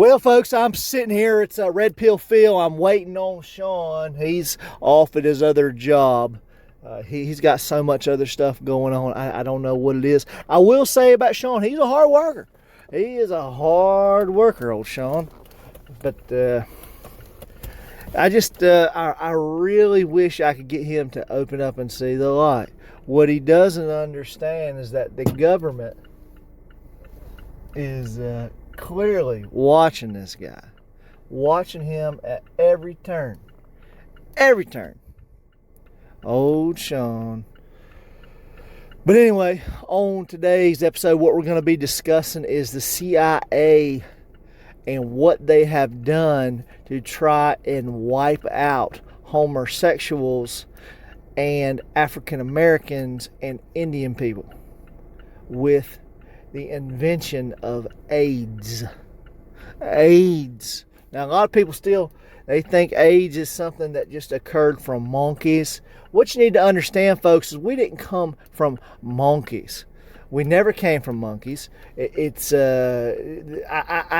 Well, folks, I'm sitting here. It's a Red Pill Phil. I'm waiting on Sean. He's off at his other job. He's got so much other stuff going on. I don't know what it is. I will say about Sean, he's a hard worker. He is a hard worker, old Sean. But I really wish I could get him to open up and see the light. What he doesn't understand is that the government is clearly watching this guy, watching him at every turn. Old Sean. But anyway, on today's episode, what we're going to be discussing is the CIA and what they have done to try and wipe out homosexuals and African Americans and Indian people with the invention of AIDS. AIDS. Now, a lot of people they think AIDS is something that just occurred from monkeys. What you need to understand, folks, is we didn't come from monkeys. We never came from monkeys. I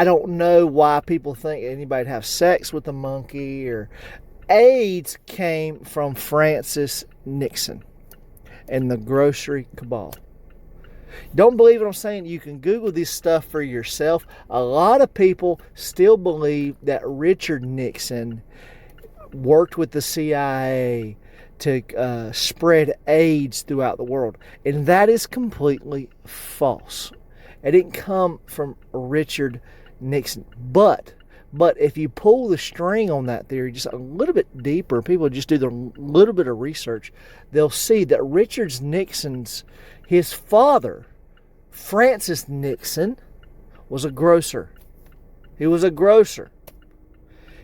don't know why people think anybody'd have sex with a monkey. Or AIDS came from Francis Nixon and the grocery cabal. Don't believe what I'm saying? You can Google this stuff for yourself. A lot of people still believe that Richard Nixon worked with the CIA to spread AIDS throughout the world. And that is completely false. It didn't come from Richard Nixon. But if you pull the string on that theory just a little bit deeper, people just do a little bit of research, they'll see that Richard Nixon's, his father, Francis Nixon, was a grocer. He was a grocer.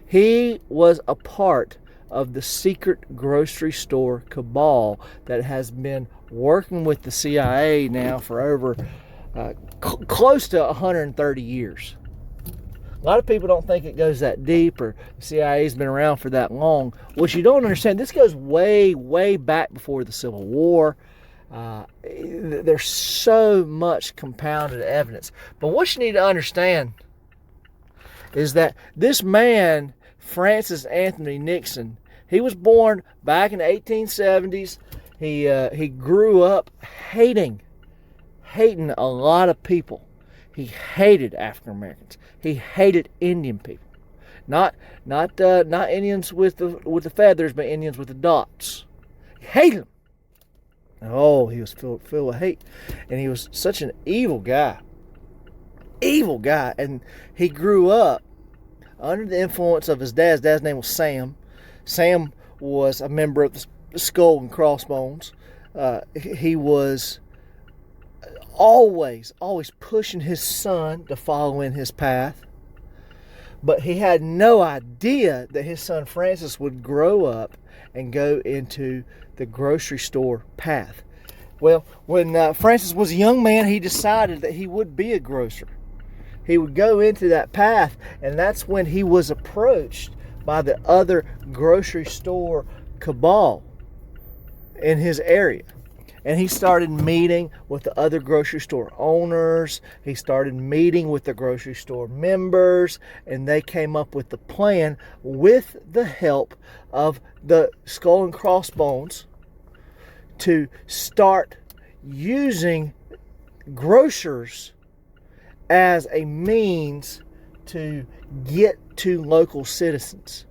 He was a part of the secret grocery store cabal that has been working with the CIA now for over close to 130 years. A lot of people don't think it goes that deep, or the CIA's been around for that long. What you don't understand, this goes way, way back before the Civil War. There's so much compounded evidence. But what you need to understand is that this man, Francis Anthony Nixon, he was born back in the 1870s. He grew up hating a lot of people. He hated African Americans. He hated Indian people. Not Indians with the feathers, but Indians with the dots. He hated them. Oh, he was filled with hate. And he was such an evil guy. Evil guy. And he grew up under the influence of his dad. His dad's name was Sam. Sam was a member of the Skull and Crossbones. He was always pushing his son to follow in his path. But he had no idea that his son Francis would grow up and go into the grocery store path. Well, when Francis was a young man, he decided that he would be a grocer. He would go into that path, and that's when he was approached by the other grocery store cabal in his area. And he started meeting with the other grocery store owners. He started meeting with the grocery store members. And they came up with the plan with the help of the Skull and Crossbones to start using grocers as a means to get to local citizens,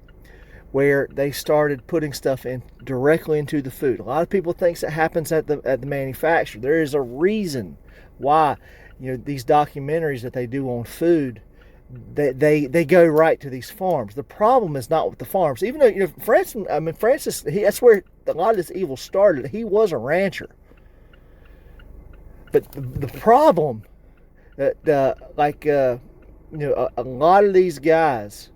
where they started putting stuff in directly into the food. A lot of people think it happens at the manufacturer. There is a reason why, these documentaries that they do on food, they go right to these farms. The problem is not with the farms. Even though Francis, that's where a lot of this evil started. He was a rancher. But the problem that a lot of these guys,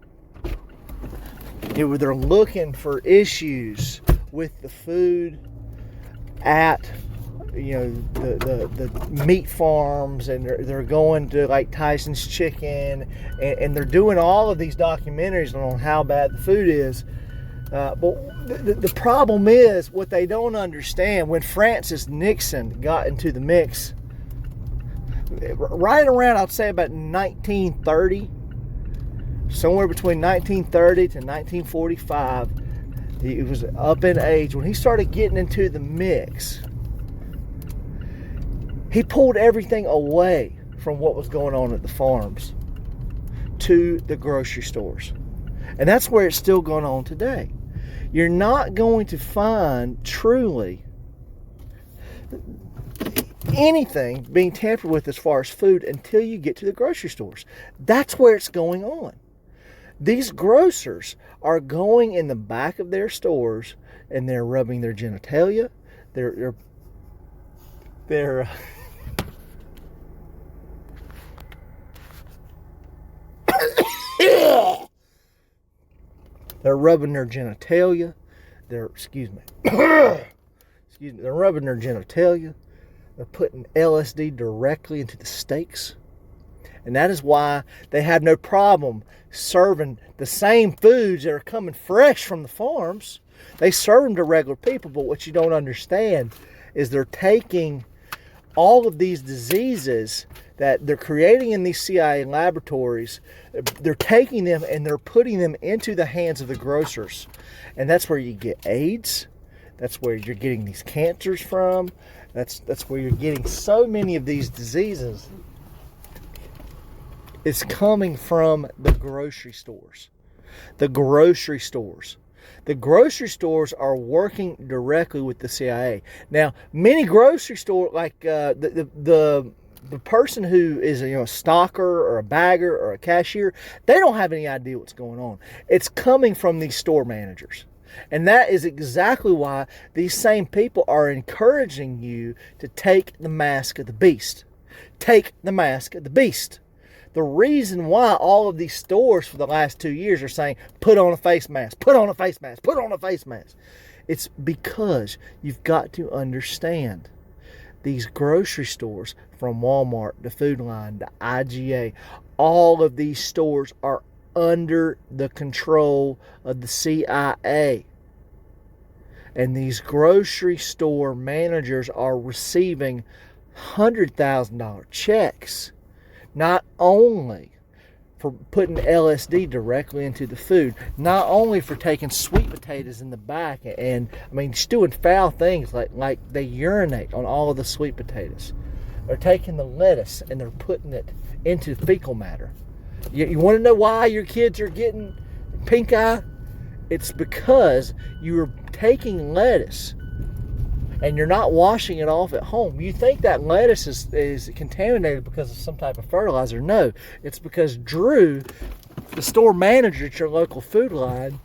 they're looking for issues with the food at the meat farms, and they're going to like Tyson's Chicken, and they're doing all of these documentaries on how bad the food is. But the problem is, what they don't understand, when Francis Nixon got into the mix, right around, I'd say about 1930, somewhere between 1930 to 1945. He was up in age. When he started getting into the mix, he pulled everything away from what was going on at the farms to the grocery stores. And that's where it's still going on today. You're not going to find truly anything being tampered with as far as food until you get to the grocery stores. That's where it's going on. These grocers are going in the back of their stores and they're rubbing their genitalia. They're they're rubbing their genitalia. They're rubbing their genitalia. They're putting LSD directly into the steaks. And that is why they have no problem serving the same foods that are coming fresh from the farms. They serve them to regular people, but what you don't understand is they're taking all of these diseases that they're creating in these CIA laboratories, they're taking them and they're putting them into the hands of the grocers. And that's where you get AIDS. That's where you're getting these cancers from. That's where you're getting so many of these diseases. It's coming from the grocery stores. The grocery stores. The grocery stores are working directly with the CIA. Now, many grocery stores, like the person who is a stocker or a bagger or a cashier, they don't have any idea what's going on. It's coming from these store managers. And that is exactly why these same people are encouraging you to take the mask of the beast. Take the mask of the beast. The reason why all of these stores for the last 2 years are saying, put on a face mask, put on a face mask, put on a face mask. It's because you've got to understand these grocery stores, from Walmart, the Food Line, the IGA, all of these stores are under the control of the CIA. And these grocery store managers are receiving $100,000 checks, not only for putting LSD directly into the food, not only for taking sweet potatoes in the back and just doing foul things like they urinate on all of the sweet potatoes. They're taking the lettuce and they're putting it into fecal matter. You want to know why your kids are getting pink eye? It's because you're taking lettuce and you're not washing it off at home. You think that lettuce is contaminated because of some type of fertilizer. No, it's because Drew, the store manager at your local Food Line,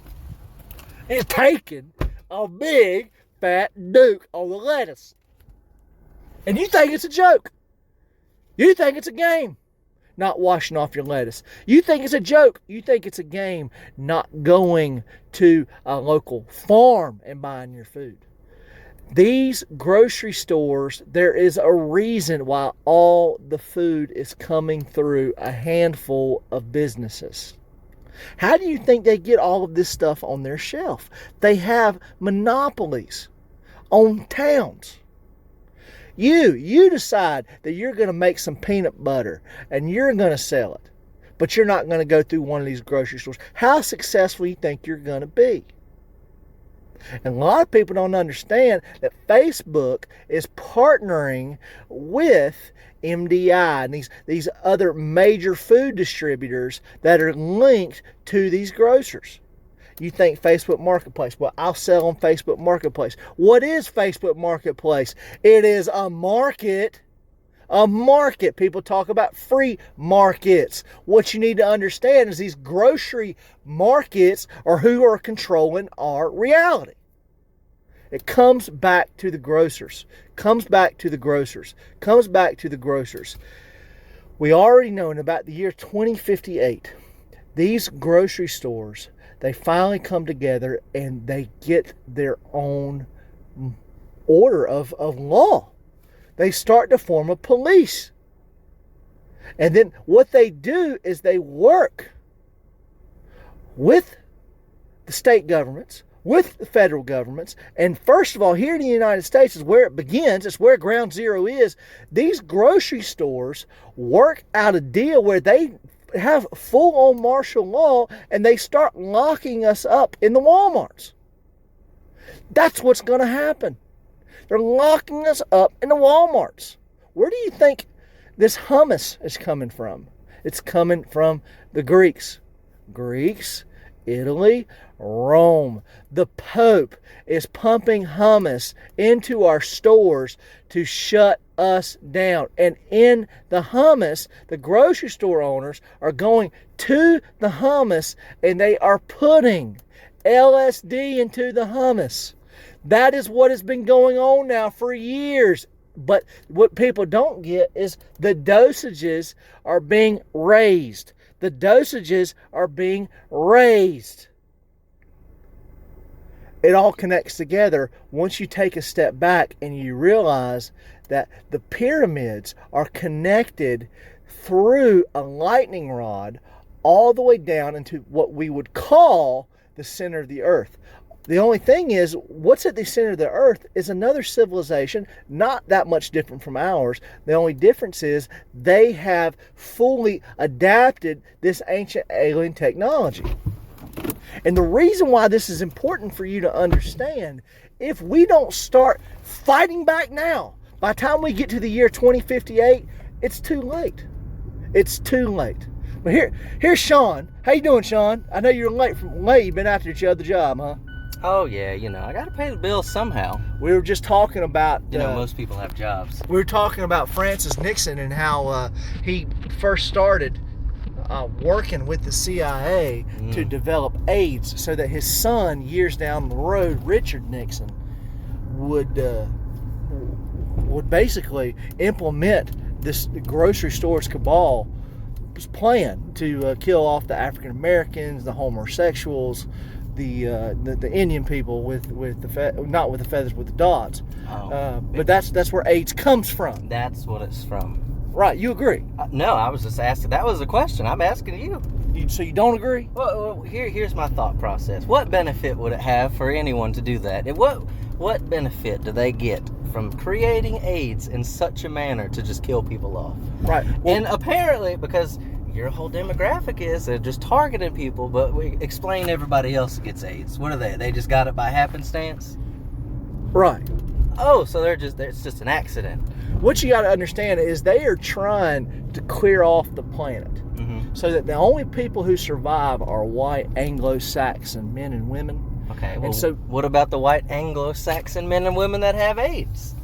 is taking a big fat duke on the lettuce. And you think it's a joke. You think it's a game, not washing off your lettuce. You think it's a joke. You think it's a game, not going to a local farm and buying your food. These grocery stores, there is a reason why all the food is coming through a handful of businesses. How do you think they get all of this stuff on their shelf? They have monopolies on towns. You decide that you're going to make some peanut butter and you're going to sell it, but you're not going to go through one of these grocery stores. How successful do you think you're going to be? And a lot of people don't understand that Facebook is partnering with MDI and these other major food distributors that are linked to these grocers. You think Facebook Marketplace, well, I'll sell on Facebook Marketplace. What is Facebook Marketplace? It is a market. A market. People talk about free markets. What you need to understand is these grocery markets are who are controlling our reality. It comes back to the grocers. Comes back to the grocers. Comes back to the grocers. We already know in about the year 2058, these grocery stores, they finally come together and they get their own order of law. They start to form a police. And then what they do is they work with the state governments, with the federal governments. And first of all, here in the United States is where it begins. It's where ground zero is. These grocery stores work out a deal where they have full-on martial law and they start locking us up in the Walmarts. That's what's going to happen. They're locking us up in the Walmarts. Where do you think this hummus is coming from? It's coming from the Greeks. Greeks, Italy, Rome. The Pope is pumping hummus into our stores to shut us down. And in the hummus, the grocery store owners are going to the hummus and they are putting LSD into the hummus. That is what has been going on now for years. But what people don't get is the dosages are being raised. The dosages are being raised. It all connects together once you take a step back and you realize that the pyramids are connected through a lightning rod all the way down into what we would call the center of the earth. The only thing is, what's at the center of the earth is another civilization, not that much different from ours. The only difference is they have fully adapted this ancient alien technology. And the reason why this is important for you to understand, if we don't start fighting back now, by the time we get to the year 2058, it's too late. It's too late. But here's Sean. How you doing, Sean? I know you're late. You've been after your other job, huh? Oh, yeah, I got to pay the bills somehow. We were just talking about... most people have jobs. We were talking about Francis Nixon and how he first started working with the CIA to develop AIDS so that his son, years down the road, Richard Nixon, would basically implement this grocery store's cabal plan to kill off the African Americans, the homosexuals, the Indian people with not with the feathers, with the dots. But that's where AIDS comes from. That's what it's from. Right, you agree? No, I was just asking. That was a question. I'm asking you. So you don't agree? Well, here's my thought process. What benefit would it have for anyone to do that? And what benefit do they get from creating AIDS in such a manner to just kill people off? Right. Well, and apparently, because your whole demographic is they're just targeting people, but we explain everybody else gets AIDS. What are they? They just got it by happenstance? Right. Oh, so it's just an accident. What you got to understand is they are trying to clear off the planet so that the only people who survive are white Anglo-Saxon men and women. Okay, well, and so what about the white Anglo-Saxon men and women that have AIDS?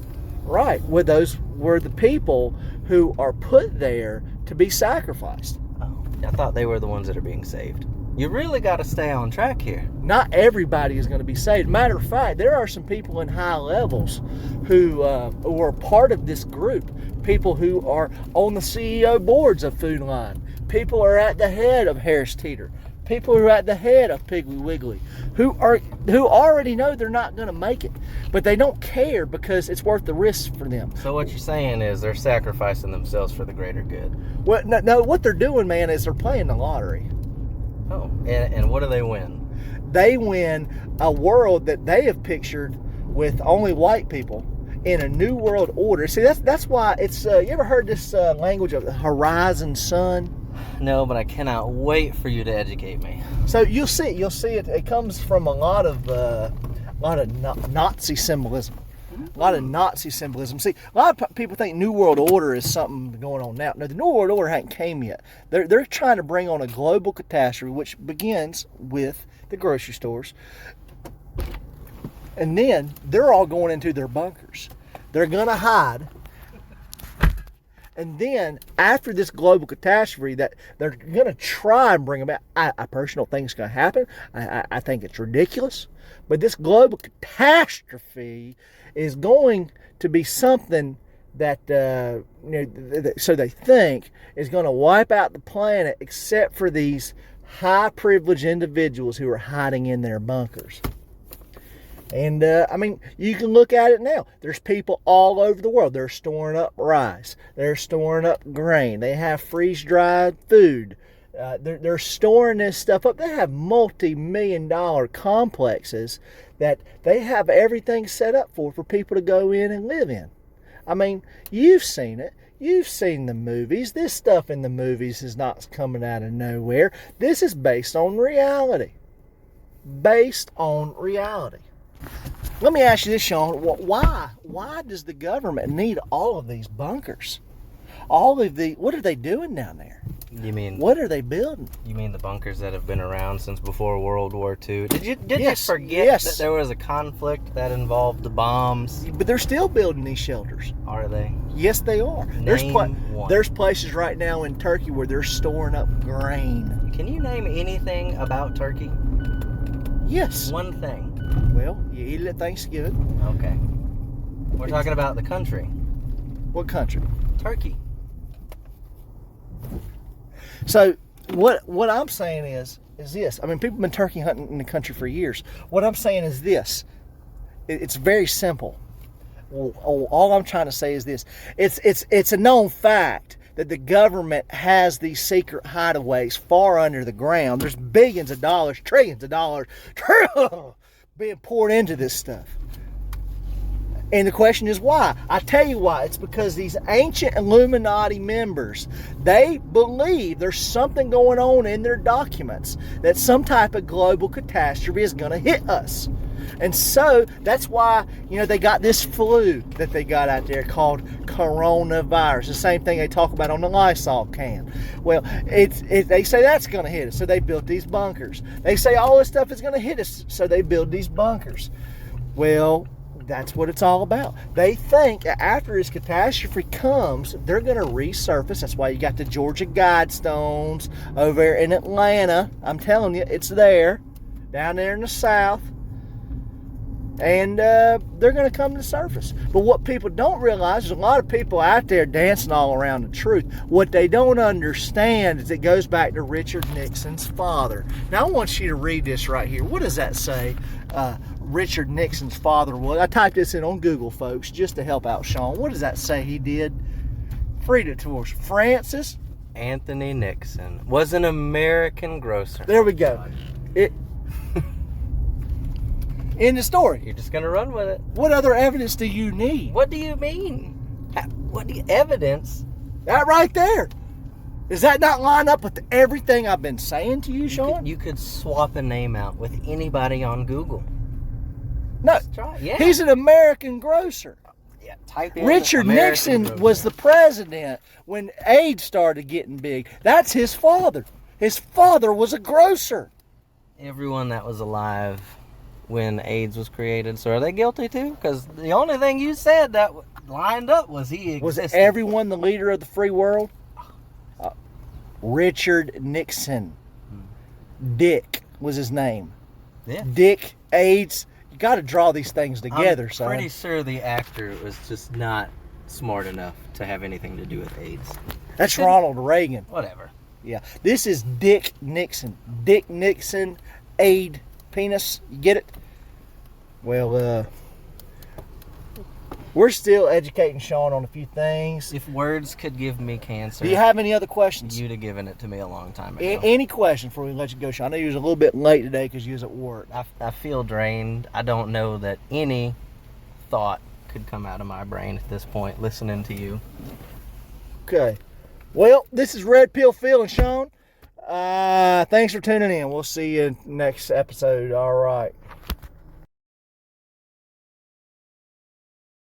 Right, well, those were the people who are put there to be sacrificed. Oh, I thought they were the ones that are being saved. You really got to stay on track here. Not everybody is going to be saved. Matter of fact, there are some people in high levels who are part of this group. People who are on the CEO boards of Food Line. People who are at the head of Harris Teeter. People who are at the head of Piggly Wiggly, who already know they're not going to make it, but they don't care because it's worth the risk for them. So what you're saying is they're sacrificing themselves for the greater good. Well, no, what they're doing, man, is they're playing the lottery. Oh, and what do they win? They win a world that they have pictured with only white people in a new world order. See, that's why it's. You ever heard this language of the horizon sun? No, but I cannot wait for you to educate me. So you'll see it. It comes from a lot of Nazi symbolism. A lot of Nazi symbolism. See, a lot of people think New World Order is something going on now. No, the New World Order hasn't came yet. They're trying to bring on a global catastrophe, which begins with the grocery stores. And then they're all going into their bunkers. They're going to hide. And then after this global catastrophe that they're going to try and bring about, I personally think it's going to happen. I think it's ridiculous. But this global catastrophe is going to be something that, so they think, is going to wipe out the planet except for these high privileged individuals who are hiding in their bunkers. And, you can look at it now. There's people all over the world. They're storing up rice. They're storing up grain. They have freeze-dried food. They're storing this stuff up. They have multi-million-dollar complexes that they have everything set up for people to go in and live in. I mean, you've seen it. You've seen the movies. This stuff in the movies is not coming out of nowhere. This is based on reality. Based on reality. Let me ask you this, Sean. Why does the government need all of these bunkers? What are they doing down there? You mean what are they building? You mean the bunkers that have been around since before World War II? Did you Yes, forget yes. that there was a conflict that involved the bombs? But they're still building these shelters. Are they? Yes, they are. Name one. There's places right now in Turkey where they're storing up grain. Can you name anything about Turkey? Yes. One thing. Well, you eat it at Thanksgiving. Okay. We're talking about the country. What country? Turkey. So what I'm saying is this. I mean, people have been turkey hunting in the country for years. What I'm saying is this. It's very simple. All I'm trying to say is this. It's a known fact that the government has these secret hideaways far under the ground. There's billions of dollars, trillions of dollars being poured into this stuff. And the question is why? I tell you why. It's because these ancient Illuminati members, they believe there's something going on in their documents, that some type of global catastrophe is going to hit us. And so that's why, they got this flu that they got out there called coronavirus. The same thing they talk about on the Lysol can. Well, they say that's going to hit us, so they built these bunkers. They say all this stuff is going to hit us, so they build these bunkers. Well, that's what it's all about. They think after this catastrophe comes, they're going to resurface. That's why you got the Georgia Guidestones over there in Atlanta. I'm telling you, it's there, down there in the South. And they're going to come to the surface. But what people don't realize is a lot of people out there dancing all around the truth. What they don't understand is it goes back to Richard Nixon's father. Now, I want you to read this right here. What does that say? Richard Nixon's father was. I typed this in on Google, folks, just to help out Sean. What does that say he did? Read it to us. Francis Anthony Nixon was an American grocer. There we go. In the story. You're just going to run with it. What other evidence do you need? What do you mean? Evidence? That right there. Does that not line up with everything I've been saying to you, Sean? You could swap a name out with anybody on Google. No. Let's try it. Yeah. He's an American grocer. Yeah, type in Richard American Nixon grocer. was the president when AIDS started getting big. That's his father. His father was a grocer. Everyone that was alive when AIDS was created. So are they guilty too? Because the only thing you said that lined up was he existed. Was everyone the leader of the free world? Richard Nixon. Dick was his name. Yeah. Dick, AIDS. You got to draw these things together, I'm son. pretty sure the actor was just not smart enough to have anything to do with AIDS. That's Ronald Reagan. Whatever. Yeah. This is Dick Nixon. Dick Nixon, AIDS, penis. You get it? Well, we're still educating Sean on a few things. If words could give me cancer, Do you have any other questions? you'd have given it to me a long time ago. Any question before we let you go, Sean? I know you was a little bit late today because you was at work. I feel drained. I don't know that any thought could come out of my brain at this point listening to you. Okay. Well, this is Red Pill Phil and Sean. Thanks for tuning in. We'll see you next episode. All right.